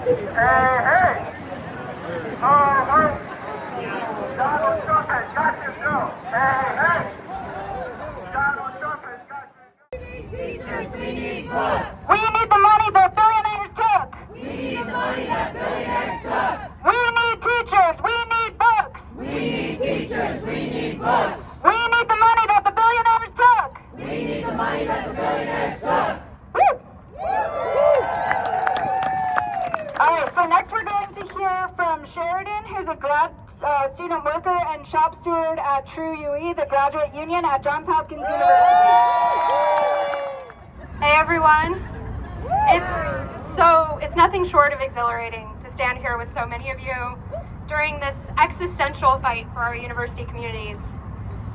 Hey, hey! Oh, Donald Trump has got to go. Hey, hey! Donald Trump has got to go. We need teachers, we need books. We need the money that billionaires took. We need the money that billionaires took. We need teachers, we need books. We need teachers, we need books. We need the money that the billionaires took. We need the money that the billionaires took. Woo! All right, so next we're going to hear from Sheridan, who's a grad student worker and shop steward at True UE, the graduate union at Johns Hopkins University. Hey everyone. It's nothing short of exhilarating to stand here with so many of you during this existential fight for our university communities.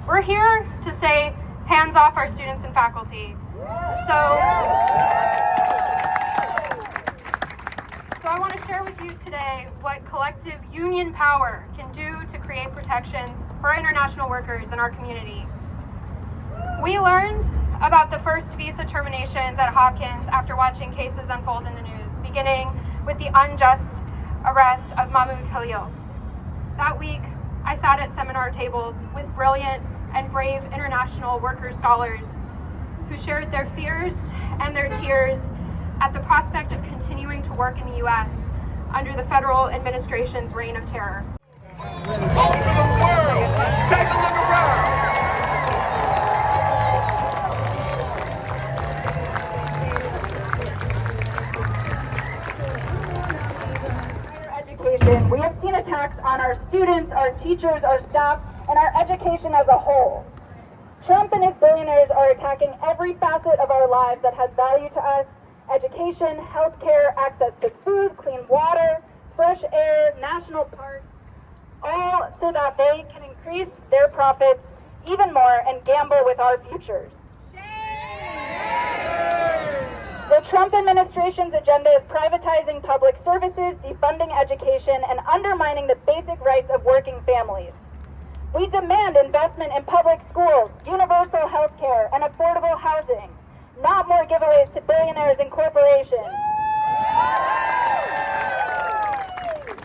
We're here to say hands off our students and faculty. So I want to share with you today what collective union power can do to create protections for our international workers in our community. We learned about the first visa terminations at Hopkins after watching cases unfold in the news, beginning with the unjust arrest of Mahmoud Khalil. That week, I sat at seminar tables with brilliant and brave international worker scholars who shared their fears and their tears at the prospect of continuing to work in the U.S. under the federal administration's reign of terror. All over the world, take a look around. Education. We have seen attacks on our students, our teachers, our staff, and our education as a whole. Trump and his billionaires are attacking every facet of our lives that has value to us: education, healthcare, access to food, clean water, fresh air, national parks, all so that they can increase their profits even more and gamble with our futures. The Trump administration's agenda is privatizing public services, defunding education, and undermining the basic rights of working families. We demand investment in public schools, universal health care, and affordable housing, not more giveaways to billionaires and corporations.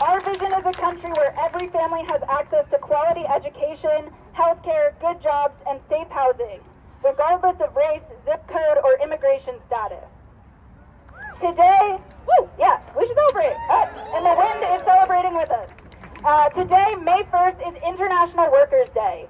Our vision is a country where every family has access to quality education, health care, good jobs, and safe housing, regardless of race, zip code, or immigration status. Today, we should celebrate. And the wind is celebrating with us. Today, May 1st, is International Workers' Day,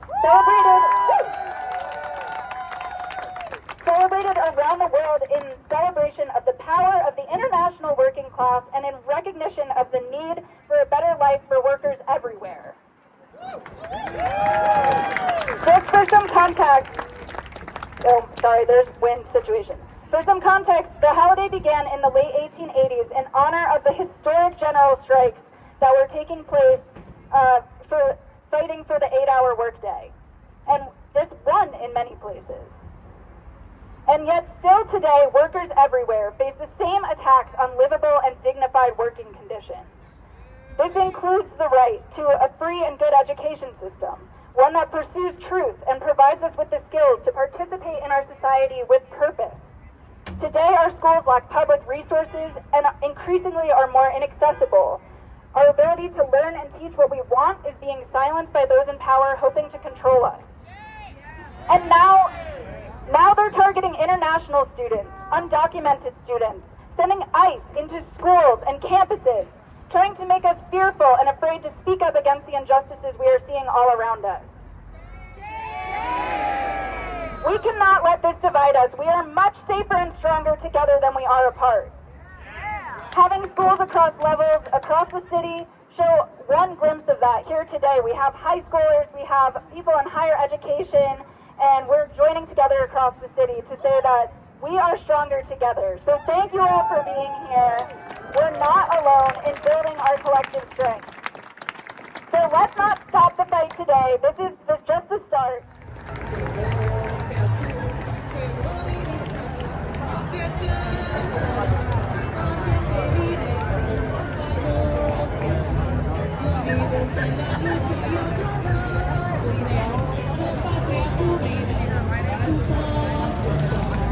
celebrated around the world in celebration of the power of the international working class and in recognition of the need for a better life for workers everywhere. Just for some context, there's wind situation. For some context, the holiday began in the late 1880s in honor of the historic general strikes that were taking place for fighting for the 8-hour workday. And this won in many places. And yet still today, workers everywhere face the same attacks on livable and dignified working conditions. This includes the right to a free and good education system, one that pursues truth and provides us with the skills to participate in our society with purpose. Today, our schools lack public resources and increasingly are more inaccessible. Our ability to learn and teach what we want is being silenced by those in power hoping to control us. And now they're targeting international students, undocumented students, sending ICE into schools and campuses, trying to make us fearful and afraid to speak up against the injustices we are seeing all around us. We cannot let this divide us. We are much safer and stronger together than we are apart. Having schools across levels, across the city, show one glimpse of that. Here today, we have high schoolers, we have people in higher education, and we're joining together across the city to say that we are stronger together. So thank you all for being here. We're not alone in building our collective strength. So let's not stop the fight today. This is just the start.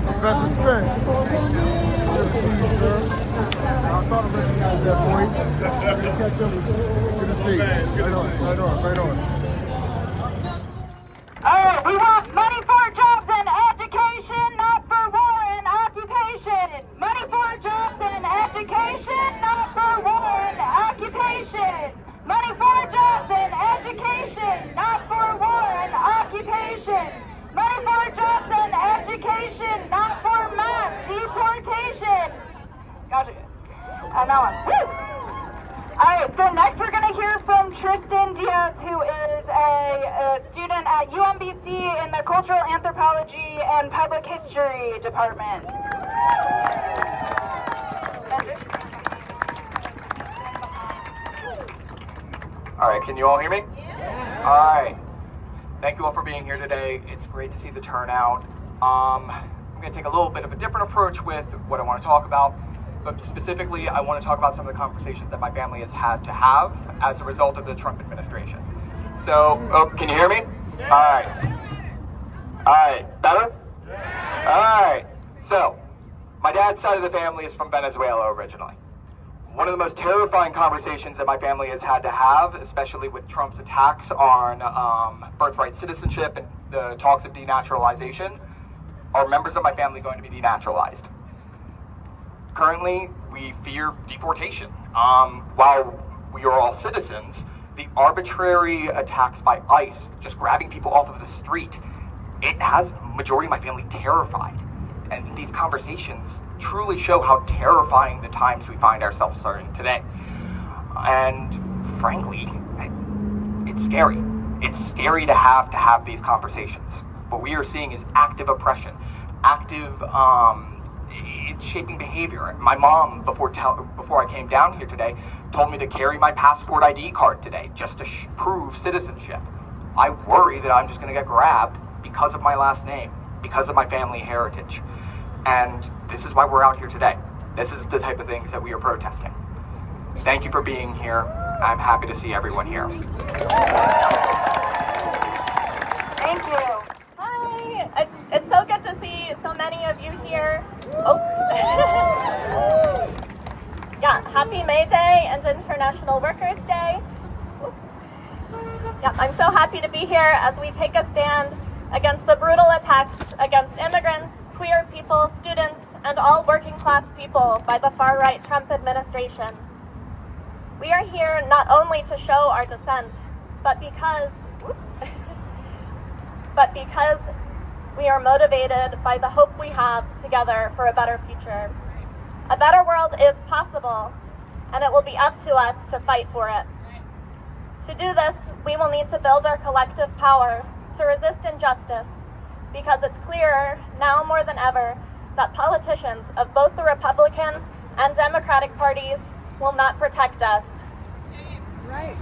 Professor Spence, good to see you, sir. I thought I recognized that, boys? Good to catch up with you. Good to see you. Right on. All right, we want money for jobs and education, not for war and occupation. Money for jobs and education, not for war and occupation. Money for jobs and education, not for war and occupation. Money for jobs and education, not for mass deportation. Gotcha. Now on. Woo! Alright, so next we're going to hear from Tristan Diaz, who is a student at UMBC in the Cultural Anthropology and Public History Department. Alright, can you all hear me? Yeah. Alright. Thank you all for being here today. It's great to see the turnout. I'm going to take a little bit of a different approach with what I want to talk about. But specifically, I want to talk about some of the conversations that my family has had to have as a result of the Trump administration. So, can you hear me? Yeah. All right, better? Yeah. All right, so, my dad's side of the family is from Venezuela originally. One of the most terrifying conversations that my family has had to have, especially with Trump's attacks on birthright citizenship and the talks of denaturalization, are members of my family going to be denaturalized. Currently, we fear deportation. While we are all citizens, the arbitrary attacks by ICE, just grabbing people off of the street, it has majority of my family terrified. And these conversations truly show how terrifying the times we find ourselves are in today. And frankly, it's scary. It's scary to have these conversations. What we are seeing is active oppression, active it's shaping behavior. My mom, before I came down here today, told me to carry my passport ID card today just to prove citizenship. I worry that I'm just going to get grabbed because of my last name, because of my family heritage. And this is why we're out here today. This is the type of things that we are protesting. Thank you for being here. I'm happy to see everyone here. Thank you. Hi, it's so good to see so many of you here. Oh. Yeah, happy May Day and International Workers' Day. Yeah, I'm so happy to be here as we take a stand against the brutal attacks against immigrants, queer people, students, and all working class people by the far-right Trump administration. We are here not only to show our dissent, but because we are motivated by the hope we have together for a better future. A better world is possible, and it will be up to us to fight for it. To do this, we will need to build our collective power to resist injustice, because it's clearer now more than ever that politicians of both the Republican and Democratic parties will not protect us. Right.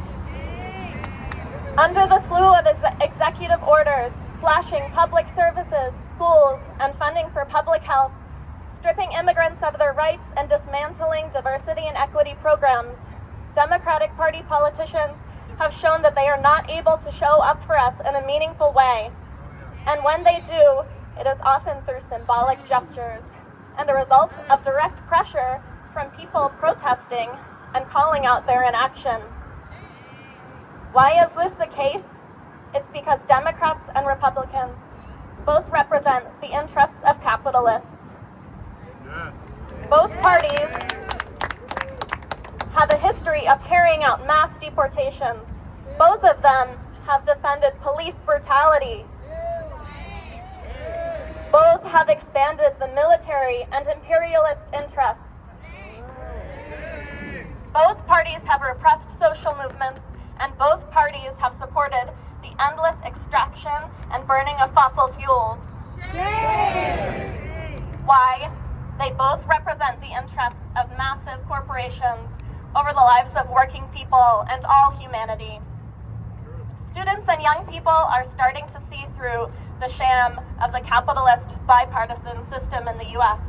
Under the slew of executive orders slashing public services, schools, and funding for public health, stripping immigrants of their rights and dismantling diversity and equity programs, Democratic Party politicians have shown that they are not able to show up for us in a meaningful way. And when they do, it is often through symbolic gestures and the result of direct pressure from people protesting and calling out their inaction. Why is this the case? It's because Democrats and Republicans both represent the interests of capitalists. Yes. Both parties have a history of carrying out mass deportations. Both of them have defended police brutality. Both have expanded the military and imperialist interests. Both parties have repressed social movements, and both parties have supported the endless extraction and burning of fossil fuels. Why? They both represent the interests of massive corporations over the lives of working people and all humanity. Students and young people are starting to see through the sham of the capitalist bipartisan system in the U.S.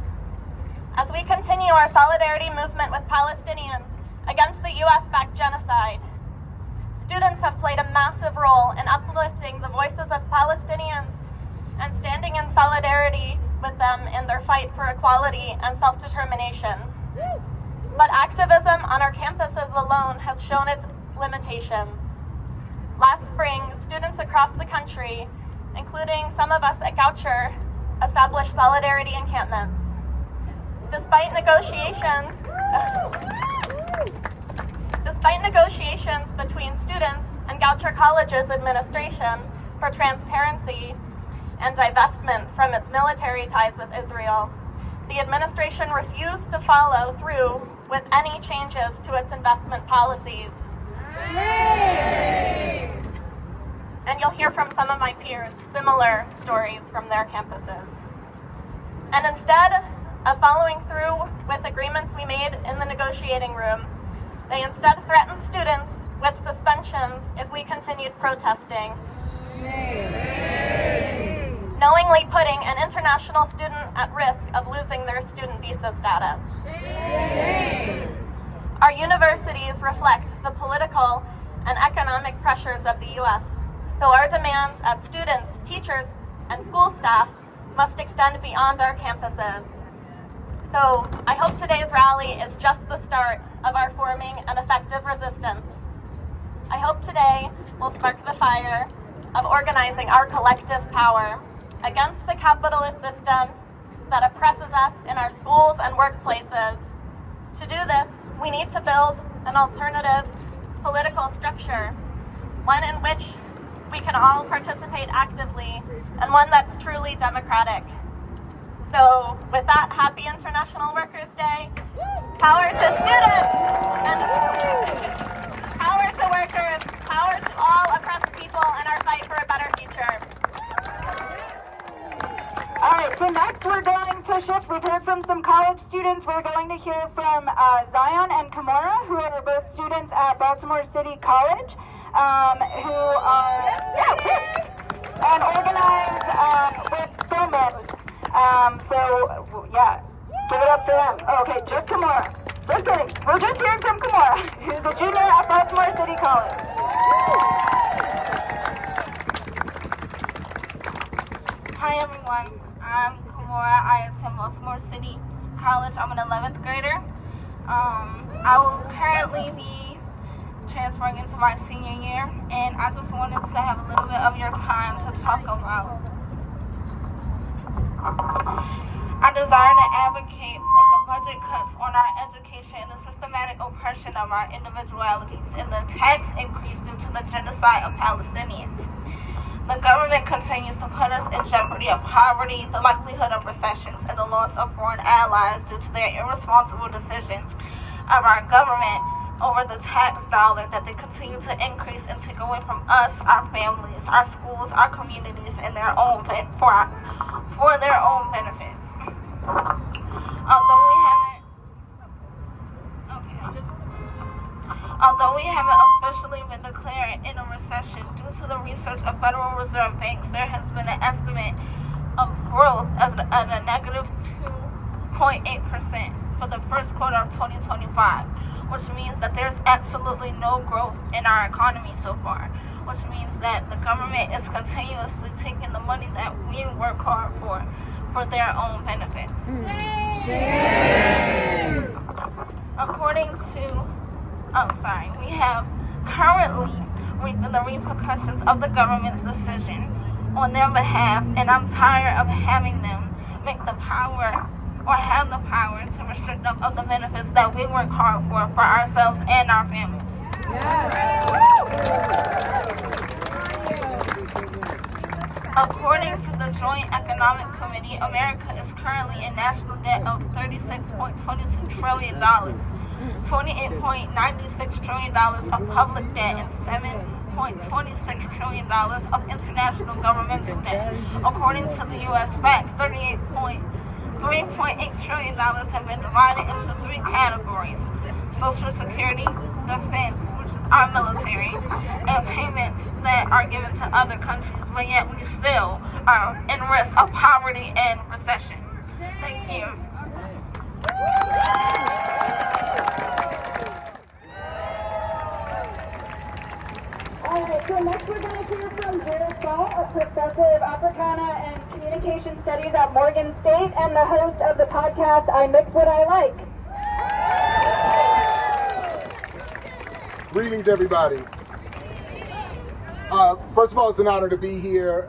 As we continue our solidarity movement with Palestinians against the U.S.-backed genocide, students have played a massive role in uplifting the voices of Palestinians and standing in solidarity with them in their fight for equality and self-determination. But activism on our campuses alone has shown its limitations. Last spring, students across the country, including some of us at Goucher, established solidarity encampments. Despite negotiations between students and Goucher College's administration for transparency and divestment from its military ties with Israel, the administration refused to follow through with any changes to its investment policies. Yay! And you'll hear from some of my peers similar stories from their campuses. And instead of following through with agreements we made in the negotiating room, they instead threatened students with suspensions if we continued protesting. Yay! Knowingly putting an international student at risk of losing their student visa status. Yay! Our universities reflect the political and economic pressures of the U.S., so our demands as students, teachers, and school staff must extend beyond our campuses. So I hope today's rally is just the start of our forming an effective resistance. I hope today will spark the fire of organizing our collective power against the capitalist system that oppresses us in our schools and workplaces. To do this, we need to build an alternative political structure, one in which we can all participate actively, and one that's truly democratic. So with that, happy International Workers' Day. Power to students, and power to workers, power to all oppressed people in our fight for a better future. All right, so next we're going to shift. We've heard from some college students. We're going to hear from Zion and Kimora, who are both students at Baltimore City College, who are and organized with SOMOs. Give it up for them. Oh, okay, just Kimora. Just kidding. We're just hearing from Kimora, who's a junior at Baltimore City College. Hi everyone, I'm Kimora. I attend Baltimore City College. I'm an 11th grader. I will currently be transferring into my senior year, and I just wanted to have a little bit of your time to talk about I desire to advocate for the budget cuts on our education and the systematic oppression of our individualities and the tax increase due to the genocide of Palestinians. The government continues to put us in jeopardy of poverty, the likelihood of recessions, and the loss of foreign allies due to their irresponsible decisions of our government over the tax dollar that they continue to increase and take away from us, our families, our schools, our communities, and their own for their own benefit. Although we haven't officially been declared in a recession, due to the research of Federal Reserve banks, there has been an estimate of growth at a negative 2.8% for the first quarter of 2025, which means that there's absolutely no growth in our economy so far, which means that the government is continuously taking the money that we work hard for their own benefit. We have currently reaping the repercussions of the government's decision on their behalf, and I'm tired of having them have the power to restrict us of the benefits that we work hard for ourselves and our families. According to the Joint Economic Committee, America is currently in national debt of $36.22 trillion, $28.96 trillion of public debt, and $7.26 trillion of international governmental debt. According to the U.S. facts, $3.8 trillion have been divided into three categories: Social Security, defense, which is our military, and payments that are given to other countries, but yet we still are in risk of poverty and recession. Thank you. Alright, so next we're going to hear from Jared Saul, a professor of Africana and Communication Studies at Morgan State and the host of the podcast, I Mix What I Like. Greetings, everybody. First of all, it's an honor to be here.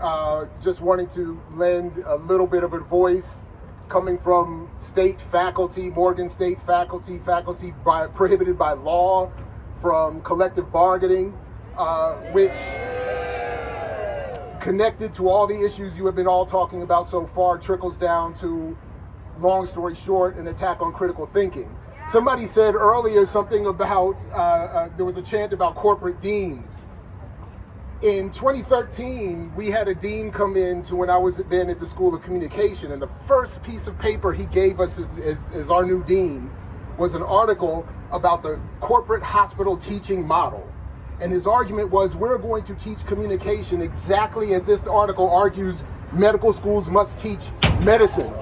Just wanting to lend a little bit of a voice coming from state faculty, Morgan State faculty prohibited by law from collective bargaining, which connected to all the issues you have been all talking about so far trickles down to, long story short, an attack on critical thinking. Somebody said earlier something about, there was a chant about corporate deans. In 2013, we had a dean come in to when I was then at the School of Communication, and the first piece of paper he gave us as our new dean was an article about the corporate hospital teaching model. And his argument was, we're going to teach communication exactly as this article argues medical schools must teach medicine.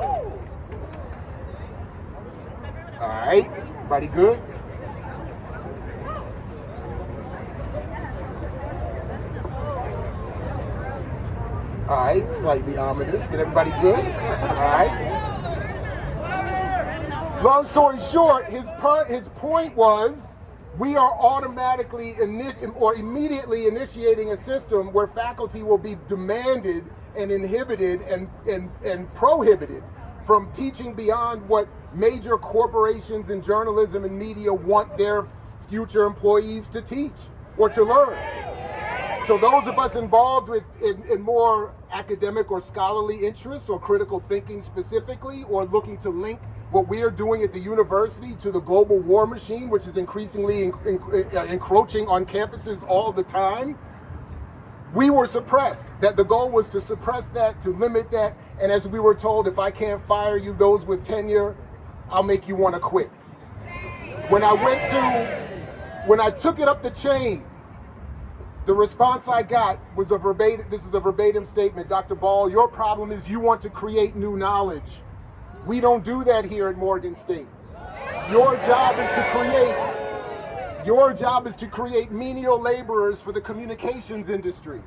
All right, everybody good? All right, slightly ominous, but everybody good? All right. Long story short, his point was, we are automatically or immediately initiating a system where faculty will be demanded and inhibited and prohibited from teaching beyond what major corporations and journalism and media want their future employees to teach or to learn. So those of us involved in more academic or scholarly interests or critical thinking specifically, or looking to link what we are doing at the university to the global war machine, which is increasingly encroaching on campuses all the time, we were suppressed. That the goal was to suppress that, to limit that, and as we were told, if I can't fire you, those with tenure, I'll make you want to quit. When I took it up the chain, the response I got was a verbatim, this is a verbatim statement, Dr. Ball, your problem is you want to create new knowledge. We don't do that here at Morgan State. Your job is to create menial laborers for the communications industry.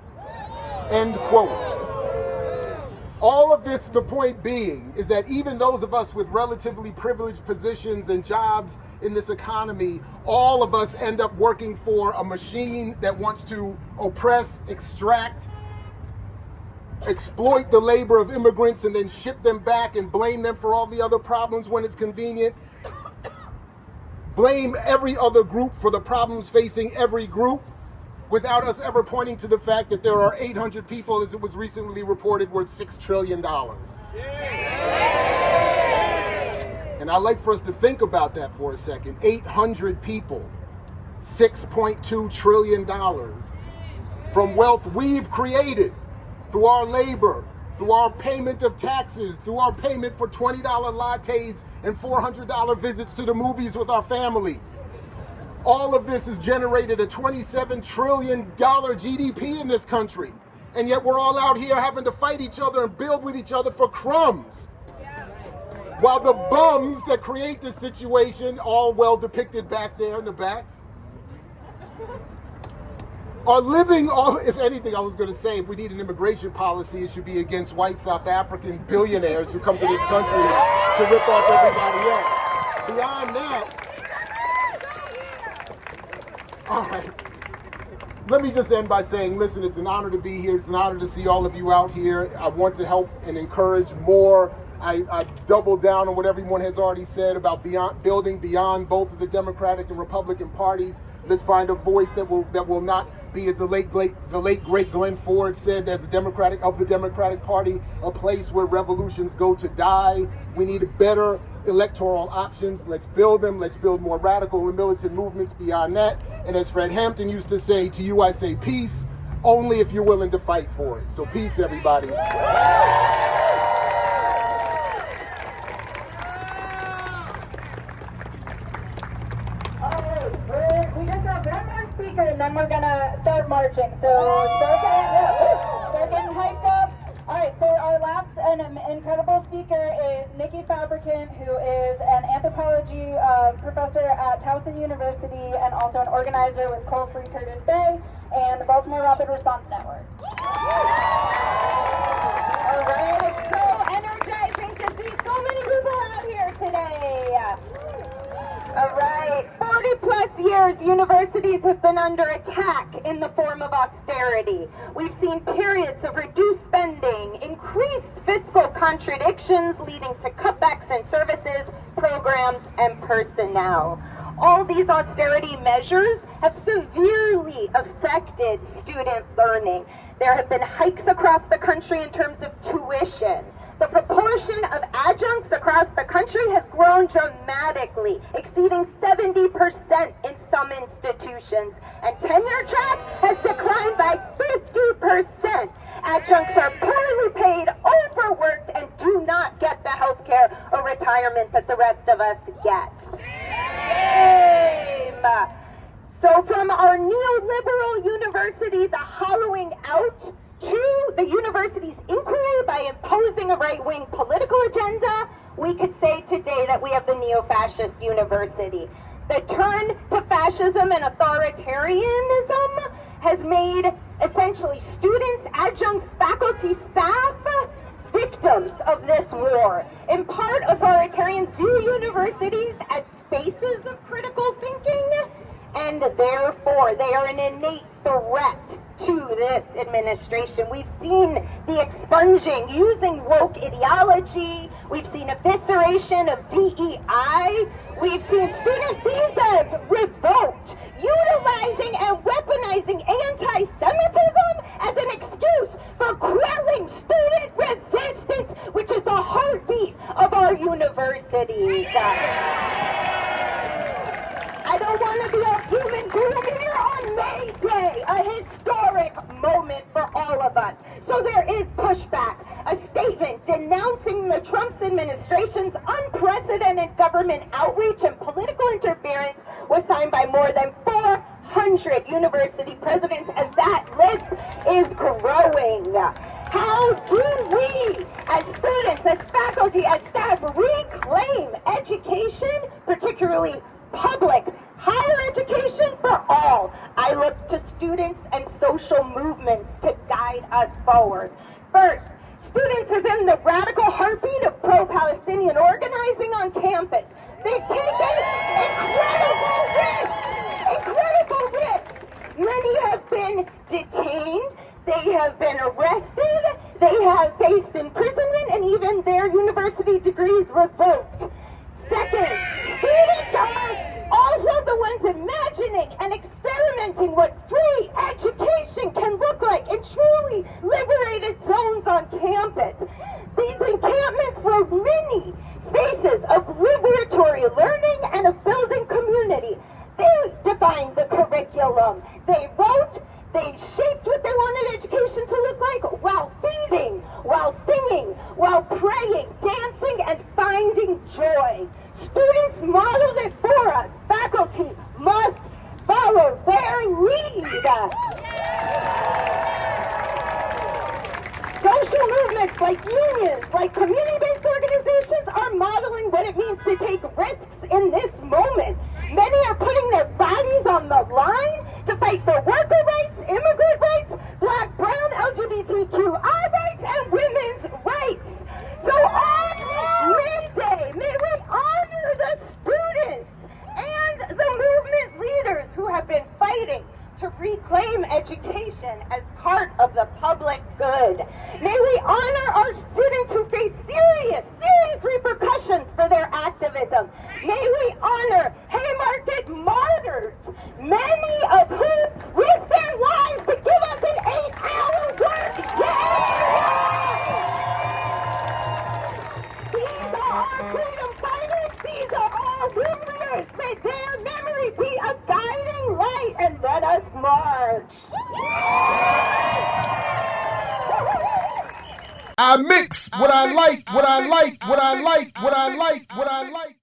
End quote. All of this, the point being, is that even those of us with relatively privileged positions and jobs in this economy, all of us end up working for a machine that wants to oppress, extract, exploit the labor of immigrants and then ship them back and blame them for all the other problems when it's convenient. Blame every other group for the problems facing every group without us ever pointing to the fact that there are 800 people, as it was recently reported, worth $6 trillion. And I'd like for us to think about that for a second. 800 people, $6.2 trillion from wealth we've created through our labor, through our payment of taxes, through our payment for $20 lattes and $400 visits to the movies with our families. All of this has generated a $27 trillion GDP in this country. And yet we're all out here having to fight each other and build with each other for crumbs. While the bums that create this situation, all well depicted back there in the back, are living off, if anything, I was going to say, if we need an immigration policy, it should be against white South African billionaires who come to this country to rip off everybody else. Beyond that, all right, let me just end by saying, listen, it's an honor to be here. It's an honor to see all of you out here. I want to help and encourage more. I double down on what everyone has already said about building beyond both of the Democratic and Republican parties. Let's find a voice that will not be, as the late great Glenn Ford said, as the Democratic Party, a place where revolutions go to die. We need better electoral options. Let's build them. Let's build more radical and militant movements beyond that. And as Fred Hampton used to say, to you I say peace, only if you're willing to fight for it. So peace, everybody. We just have one more speaker and then we're gonna start marching. So start getting hyped up. All right, so our last and incredible speaker is Nikki Fabricant, who is an anthropology professor at Towson University and also an organizer with Coal Free Curtis Bay and the Baltimore Rapid Response Network. All right, it's so energizing to see so many people out here today. All right, 40 plus years, universities have been under attack in the form of austerity. We've seen periods of reduced spending, increased fiscal contradictions leading to cutbacks in services, programs, and personnel. All these austerity measures have severely affected student learning. There have been hikes across the country in terms of tuition. The proportion of adjuncts across the country has grown dramatically, exceeding 70% in some institutions, and tenure track has declined by 50%. Adjuncts are poorly paid, overworked, and do not get the health care or retirement that the rest of us get. Shame! So from our neoliberal university, the hollowing out, to the university's inquiry by imposing a right-wing political agenda, we could say today that we have the neo-fascist university. The turn to fascism and authoritarianism has made essentially students, adjuncts, faculty, staff victims of this war. In part, authoritarians view universities as spaces of critical thinking, and therefore they are an innate threat to this administration. We've seen the expunging using woke ideology. We've seen evisceration of DEI. We've seen student visas revoked, utilizing and weaponizing anti-Semitism as an excuse for quelling student resistance, which is the heartbeat of our universities. I don't want to be a doom and gloom here on May Day, a historic moment for all of us. So there is pushback. A statement denouncing the Trump administration's unprecedented government outreach and political interference was signed by more than 400 university presidents, and that list is growing. How do we, as students, as faculty, as staff, reclaim education, particularly public higher education for all? I look to students and social movements to guide us forward. First, students have been the radical heartbeat of pro-Palestinian organizing on campus. They've taken incredible risks. Many have been detained, they have been arrested, they have faced imprisonment, and even their university degrees revoked. Second, students are also the ones imagining and experimenting what free education can look like in truly liberated zones on campus. These encampments were mini spaces of liberatory learning and of building community. They defined the curriculum. They wrote, they shaped what they wanted education to look like while feeding, while singing, while praying, dancing, and finding joy. Students modeled it for us. Faculty must follow their lead. Social movements like unions, like community-based organizations are modeling what it means to take risks in this moment. Many are putting their bodies on the line to fight for worker rights, immigrant rights, Black, brown, LGBTQI rights, and women's rights. So on May Day, may we honor the students and the movement leaders who have been fighting to reclaim education as part of the public good. May we honor our students who face serious repercussions for their activism. May we honor Haymarket martyrs, many of whom risked their lives to give us an 8-hour work day. These are our freedom fighters. These are our warriors. May their memory be a guiding light, and let us march. I mix what I like, what I like, what I like, what I like, what I like.